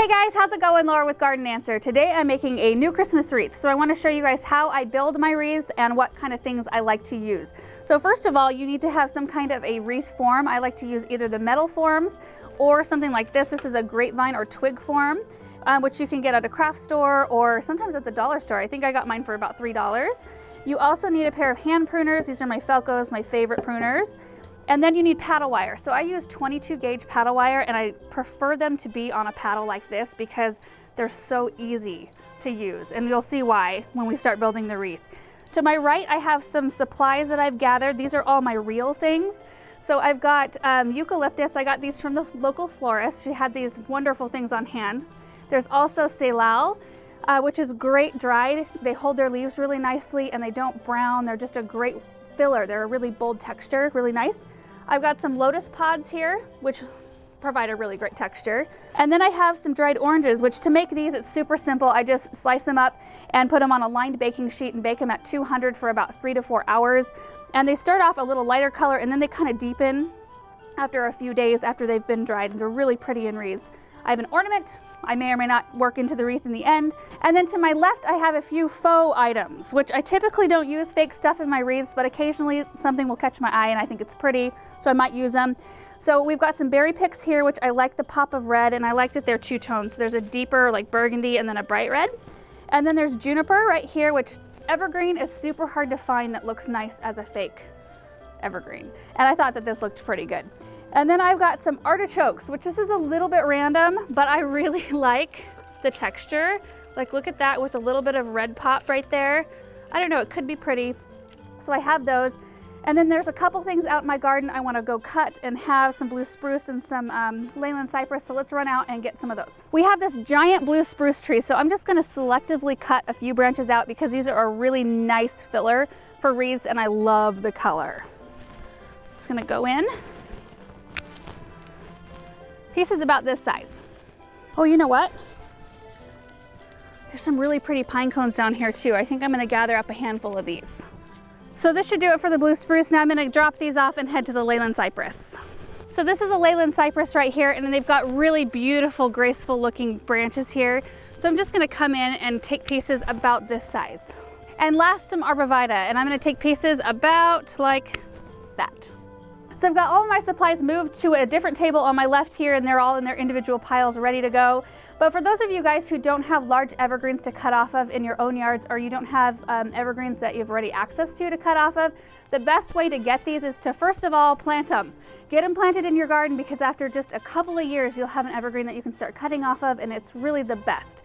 Hey guys, how's it going? Laura with Garden Answer. Today I'm making a new Christmas wreath. So I want to show you guys how I build my wreaths and what kind of things I like to use. So first of all, you need to have some kind of a wreath form. I like to use either the metal forms or something like this. This is a grapevine or twig form, which you can get at a craft store or sometimes at the dollar store. I think I got mine for about $3. You also need a pair of hand pruners. These are my Felcos, my favorite pruners. And then you need paddle wire. So I use 22 gauge paddle wire, and I prefer them to be on a paddle like this because they're so easy to use. And you'll see why when we start building the wreath. To my right, I have some supplies that I've gathered. These are all my real things. So I've got eucalyptus. I got these from the local florist. She had these wonderful things on hand. There's also salal, which is great dried. They hold their leaves really nicely and they don't brown. They're just a great filler. They're a really bold texture, really nice. I've got some lotus pods here, which provide a really great texture. And then I have some dried oranges, which to make these, it's super simple. I just slice them up and put them on a lined baking sheet and bake them at 200 for about 3 to 4 hours. And they start off a little lighter color and then they kind of deepen after a few days after they've been dried. And they're really pretty in wreaths. I have an ornament. I may or may not work into the wreath in the end. And then to my left, I have a few faux items, which I typically don't use fake stuff in my wreaths, but occasionally something will catch my eye and I think it's pretty, so I might use them. So we've got some berry picks here, which I like the pop of red, and I like that they're two tones. So there's a deeper like burgundy and then a bright red. And then there's juniper right here, which evergreen is super hard to find that looks nice as a fake evergreen. And I thought that this looked pretty good. And then I've got some artichokes, which this is a little bit random, but I really like the texture. Like look at that with a little bit of red pop right there. I don't know, it could be pretty. So I have those. And then there's a couple things out in my garden I want to go cut and have some blue spruce and some leyland cypress. So let's run out and get some of those. We have this giant blue spruce tree. So I'm just going to selectively cut a few branches out because these are a really nice filler for wreaths and I love the color. Just going to go in. Pieces about this size. Oh, you know what? There's some really pretty pine cones down here too. I think I'm gonna gather up a handful of these. So this should do it for the blue spruce. Now I'm gonna drop these off and head to the leyland cypress. So this is a leyland cypress right here, and they've got really beautiful, graceful looking branches here. So I'm just gonna come in and take pieces about this size. And last, some arborvitae, and I'm gonna take pieces about like that. So I've got all of my supplies moved to a different table on my left here, and they're all in their individual piles ready to go. But for those of you guys who don't have large evergreens to cut off of in your own yards, or you don't have evergreens that you've already access to cut off of, the best way to get these is to first of all plant them. Get them planted in your garden because after just a couple of years you'll have an evergreen that you can start cutting off of, and it's really the best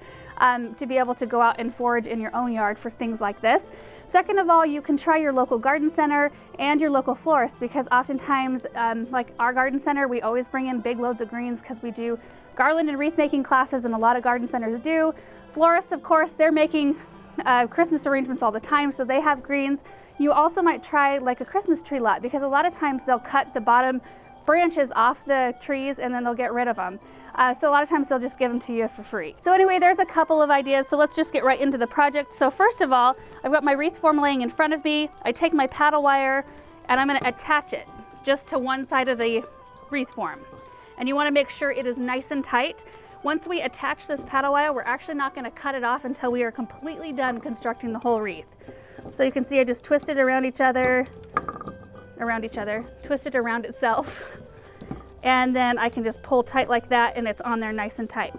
to be able to go out and forage in your own yard for things like this. Second of all, you can try your local garden center and your local florist because oftentimes, like our garden center, we always bring in big loads of greens because we do garland and wreath making classes, and a lot of garden centers do. Florists, of course, they're making Christmas arrangements all the time, so they have greens. You also might try like a Christmas tree lot because a lot of times they'll cut the bottom branches off the trees and then they'll get rid of them. So a lot of times they'll just give them to you for free. So anyway, there's a couple of ideas. So let's just get right into the project. So first of all, I've got my wreath form laying in front of me. I take my paddle wire and I'm going to attach it just to one side of the wreath form. And you want to make sure it is nice and tight. Once we attach this paddle wire, we're actually not going to cut it off until we are completely done constructing the whole wreath. So you can see I just twist it around each other, twist it around itself. And then I can just pull tight like that and it's on there nice and tight.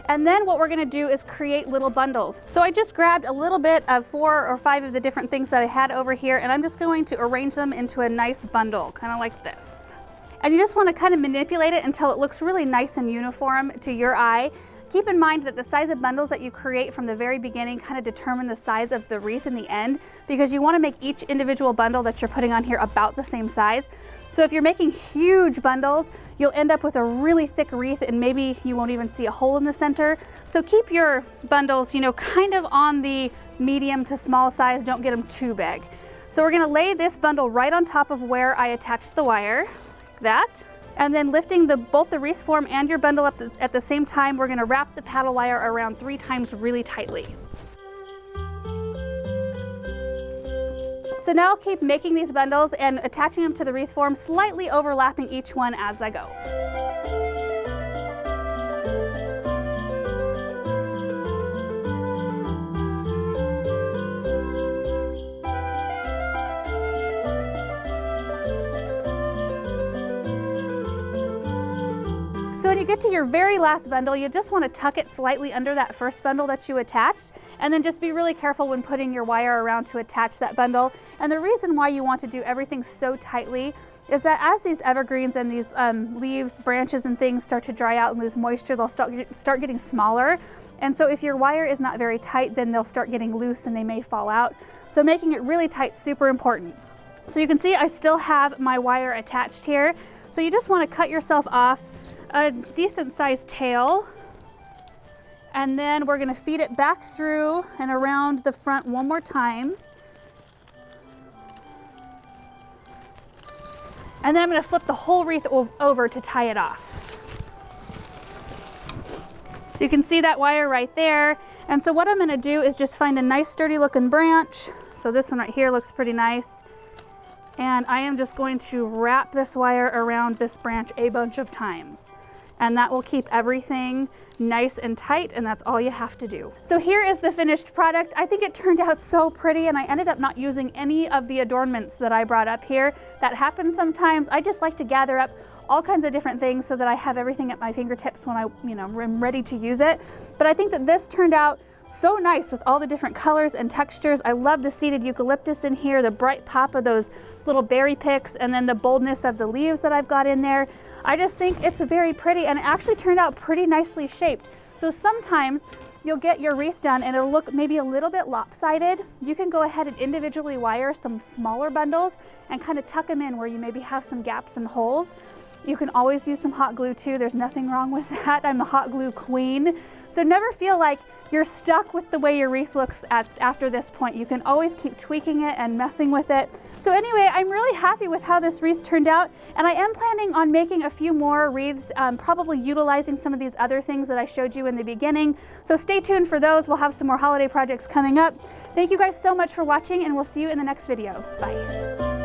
And then what we're gonna do is create little bundles. So I just grabbed a little bit of 4 or 5 of the different things that I had over here, and I'm just going to arrange them into a nice bundle, kind of like this. And you just wanna kind of manipulate it until it looks really nice and uniform to your eye. Keep in mind that the size of bundles that you create from the very beginning kind of determine the size of the wreath in the end, because you want to make each individual bundle that you're putting on here about the same size. So if you're making huge bundles, you'll end up with a really thick wreath and maybe you won't even see a hole in the center. So keep your bundles, you know, kind of on the medium to small size. Don't get them too big. So we're going to lay this bundle right on top of where I attached the wire, like that. And then lifting both the wreath form and your bundle up at the same time, we're gonna wrap the paddle wire around 3 times really tightly. So now I'll keep making these bundles and attaching them to the wreath form, slightly overlapping each one as I go. get to your very last bundle, you just want to tuck it slightly under that first bundle that you attached, and then just be really careful when putting your wire around to attach that bundle. And the reason why you want to do everything so tightly is that as these evergreens and these leaves, branches, and things start to dry out and lose moisture, they'll start getting smaller. And so if your wire is not very tight, then they'll start getting loose and they may fall out. So making it really tight, super important. So you can see I still have my wire attached here. So you just want to cut yourself off a decent sized tail. And then we're going to feed it back through and around the front one more time. And then I'm going to flip the whole wreath over to tie it off. So you can see that wire right there. And so what I'm going to do is just find a nice sturdy looking branch. So this one right here looks pretty nice. And I am just going to wrap this wire around this branch a bunch of times. And that will keep everything nice and tight, and that's all you have to do. So here is the finished product. I think it turned out so pretty, and I ended up not using any of the adornments that I brought up here. That happens sometimes. I just like to gather up all kinds of different things so that I have everything at my fingertips when I, am ready to use it. But I think that this turned out so nice with all the different colors and textures. I love the seeded eucalyptus in here, the bright pop of those little berry picks, and then the boldness of the leaves that I've got in there. I just think it's very pretty, and it actually turned out pretty nicely shaped. So sometimes you'll get your wreath done and it'll look maybe a little bit lopsided. You can go ahead and individually wire some smaller bundles and kind of tuck them in where you maybe have some gaps and holes. You can always use some hot glue too. There's nothing wrong with that. I'm a hot glue queen. So never feel like you're stuck with the way your wreath looks after this point. You can always keep tweaking it and messing with it. So anyway, I'm really happy with how this wreath turned out, and I am planning on making a few more wreaths, probably utilizing some of these other things that I showed you in the beginning. So stay tuned for those. We'll have some more holiday projects coming up. Thank you guys so much for watching, and we'll see you in the next video. Bye.